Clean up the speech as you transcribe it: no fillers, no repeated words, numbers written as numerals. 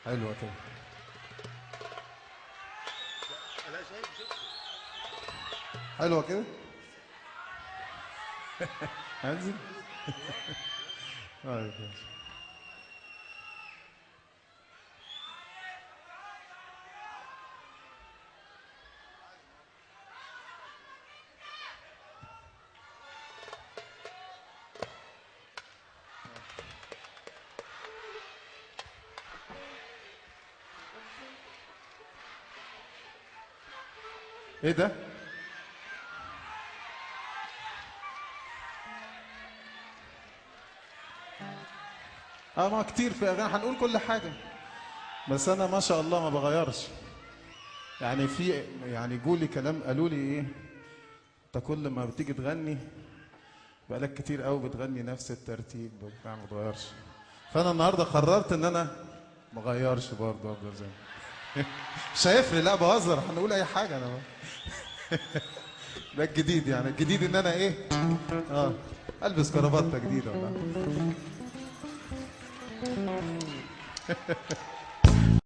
حلوة كده. حلوة كده. هنزل. طيب ماشي. ايه ده؟ ما كتير في اغاني هنقول كل حاجه، بس انا ما شاء الله ما بغيرش. يعني في يعني جولي كلام قالوا لي ايه، انت كل ما بتيجي تغني بقالك كتير قوي بتغني نفس الترتيب وبتاع ما بتغيرش. فانا النهارده قررت ان انا ما اغيرش برضه افضل زي مش هيفرق، لا بهزر، هنقول اي حاجه انا. ده الجديد، يعني الجديد ان انا ايه، اه البس كرافته جديده ولا